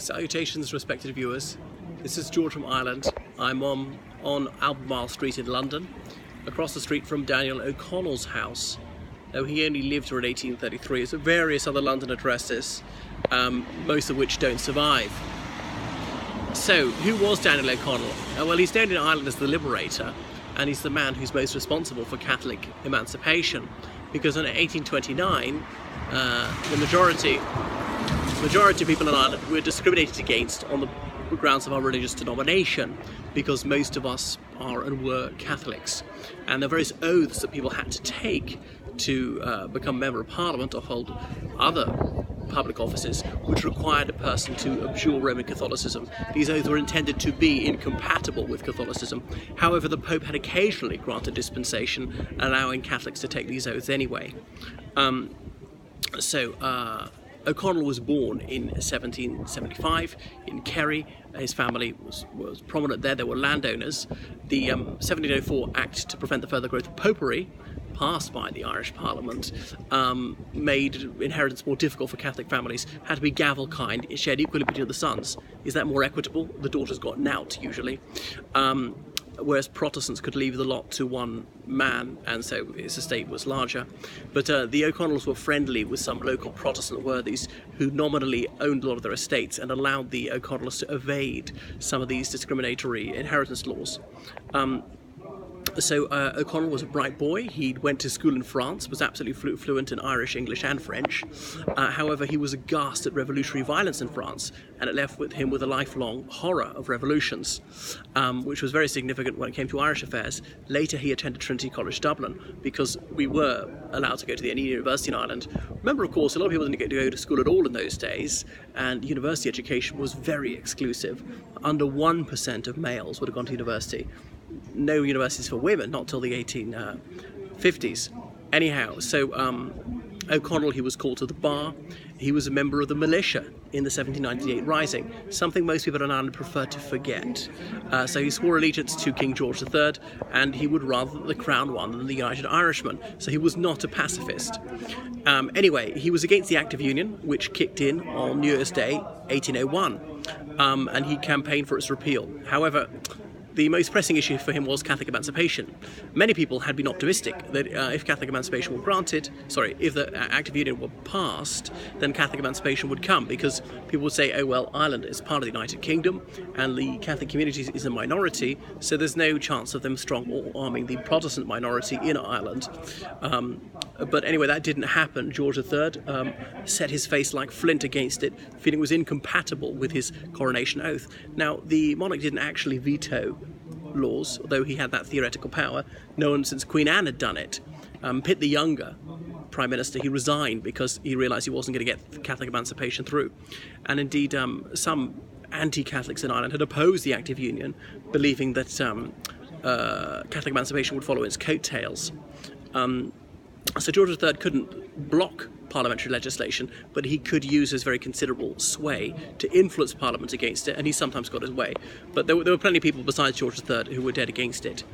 Salutations, respected viewers. This is George from Ireland. I'm on Albemarle Street in London, across the street from Daniel O'Connell's house. Now, he only lived around 1833. There's various other London addresses, most of which don't survive. So, who was Daniel O'Connell? Well, he's known in Ireland as the Liberator, and he's the man who's most responsible for Catholic emancipation, because in 1829, the majority of people in Ireland were discriminated against on the grounds of our religious denomination, because most of us are and were Catholics. And there are various oaths that people had to take to become member of Parliament or hold other public offices, which required a person to abjure Roman Catholicism. These oaths were intended to be incompatible with Catholicism. However, the Pope had occasionally granted dispensation, allowing Catholics to take these oaths anyway. O'Connell was born in 1775 in Kerry. His family was prominent there. They were landowners. The 1704 Act to prevent the further growth of popery, passed by the Irish Parliament, made inheritance more difficult for Catholic families. Had to be gavel-kind, shared equally between the sons. Is that more equitable? The daughters got knout, usually. Whereas Protestants could leave the lot to one man, and so his estate was larger. But the O'Connells were friendly with some local Protestant worthies who nominally owned a lot of their estates and allowed the O'Connells to evade some of these discriminatory inheritance laws. O'Connell was a bright boy. He went to school in France, was absolutely fluent in Irish, English and French. However, he was aghast at revolutionary violence in France, and it left him with a lifelong horror of revolutions, which was very significant when it came to Irish affairs. Later, he attended Trinity College Dublin, because we were allowed to go to any university in Ireland. Remember, of course, a lot of people didn't get to go to school at all in those days, and university education was very exclusive. Under 1% of males would have gone to university. No universities for women, not till the 1850s. Anyhow, so O'Connell, he was called to the bar. He was a member of the militia in the 1798 Rising, something most people in Ireland prefer to forget. So he swore allegiance to King George III, and he would rather the crown won than the United Irishmen. So he was not a pacifist. Anyway, he was against the Act of Union, which kicked in on New Year's Day, 1801, and he campaigned for its repeal. However, the most pressing issue for him was Catholic emancipation. Many people had been optimistic that if Catholic emancipation were if the Act of Union were passed, then Catholic emancipation would come, because people would say, oh well, Ireland is part of the United Kingdom and the Catholic community is a minority, so there's no chance of them strong or arming the Protestant minority in Ireland. But anyway, that didn't happen. George III set his face like flint against it, feeling it was incompatible with his coronation oath. Now, the monarch didn't actually veto laws, although he had that theoretical power. No one since Queen Anne had done it. Pitt the Younger, Prime Minister, he resigned because he realised he wasn't going to get Catholic emancipation through. And indeed, some anti-Catholics in Ireland had opposed the Act of Union, believing that Catholic emancipation would follow its coattails. So George III couldn't block parliamentary legislation, but he could use his very considerable sway to influence Parliament against it, and he sometimes got his way. But there were plenty of people besides George III who were dead against it.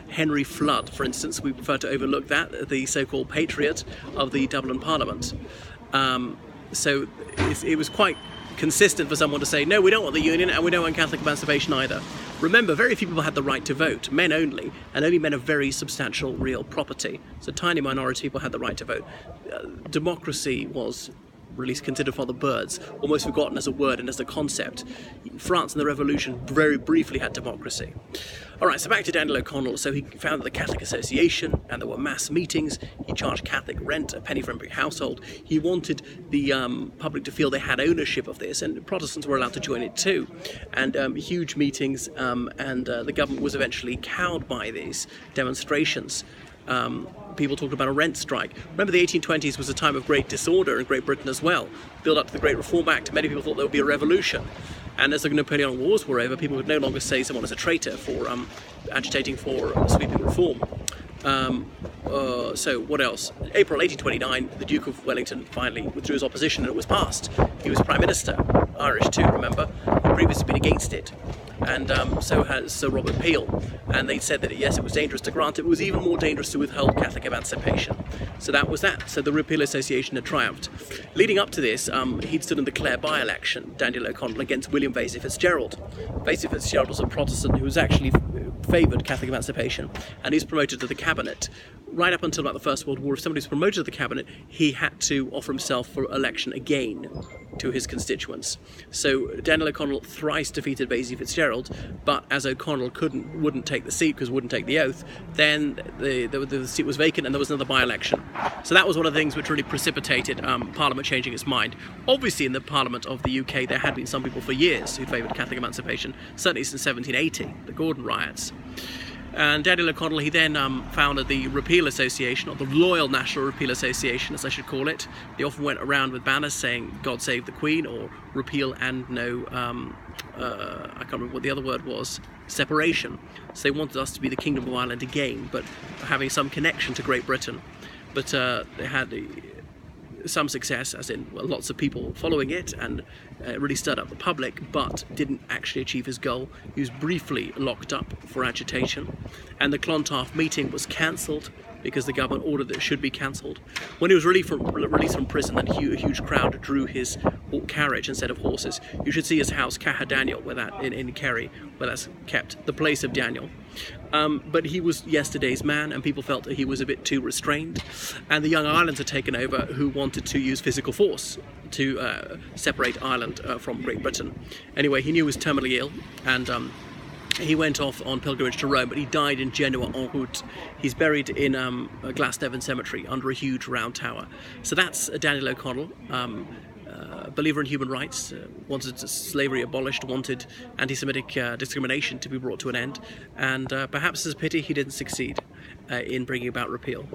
Henry Flood, for instance, we prefer to overlook that, the so-called patriot of the Dublin Parliament. So it was quite consistent for someone to say, no, we don't want the Union and we don't want Catholic emancipation either. Remember, very few people had the right to vote, men only, and only men of very substantial real property. So a tiny minority of people had the right to vote. Democracy was really considered for the birds, almost forgotten as a word and as a concept. France in the Revolution very briefly had democracy. Alright, so back to Daniel O'Connell. So he founded the Catholic Association, and there were mass meetings. He charged Catholic rent, a penny for every household. He wanted the public to feel they had ownership of this, and Protestants were allowed to join it too. And huge meetings, and the government was eventually cowed by these demonstrations. People talked about a rent strike. Remember, the 1820s was a time of great disorder in Great Britain as well. Build up to the Great Reform Act, many people thought there would be a revolution. And as the Napoleonic Wars were over, people would no longer say someone is a traitor for agitating for sweeping reform. So what else? April 1829, the Duke of Wellington finally withdrew his opposition and it was passed. He was Prime Minister, Irish too, remember? He'd previously been against it. And so has Sir Robert Peel. And they said that yes, it was dangerous to grant it. It was even more dangerous to withhold Catholic emancipation. So that was that. So the Repeal Association had triumphed. Leading up to this, he'd stood in the Clare by-election, Daniel O'Connell, against William Vesey Fitzgerald. Vesey Fitzgerald was a Protestant who was actually favoured Catholic emancipation, and he was promoted to the cabinet. Right up until about the First World War, if somebody was promoted to the cabinet, he had to offer himself for election again to his constituents. So Daniel O'Connell thrice defeated Vesey Fitzgerald, but as O'Connell wouldn't take the seat because wouldn't take the oath, then the seat was vacant and there was another by-election. So that was one of the things which really precipitated Parliament changing its mind. Obviously in the Parliament of the UK there had been some people for years who favoured Catholic emancipation, certainly since 1780, the Gordon riots. And Daniel O'Connell, he then founded the Repeal Association, or the Loyal National Repeal Association, as I should call it. They often went around with banners saying, God save the Queen, or repeal and no, I can't remember what the other word was, separation. So they wanted us to be the Kingdom of Ireland again, but having some connection to Great Britain. But they had some success, as in lots of people following it, and it really stirred up the public, but didn't actually achieve his goal. He was briefly locked up for agitation, and the Clontarf meeting was cancelled because the government ordered that it should be cancelled. When he was released from prison, then a huge crowd drew his carriage instead of horses. You should see his house, Caha Daniel, in Kerry, where that's kept, the place of Daniel. But he was yesterday's man, and people felt that he was a bit too restrained. And the Young Irelands had taken over, who wanted to use physical force to separate Ireland from Great Britain. Anyway, he knew he was terminally ill, and he went off on pilgrimage to Rome, but he died in Genoa en route. He's buried in Glasnevin Cemetery under a huge round tower. So that's Daniel O'Connell. Believer in human rights, wanted slavery abolished, wanted anti-Semitic discrimination to be brought to an end, and perhaps it's a pity he didn't succeed in bringing about repeal.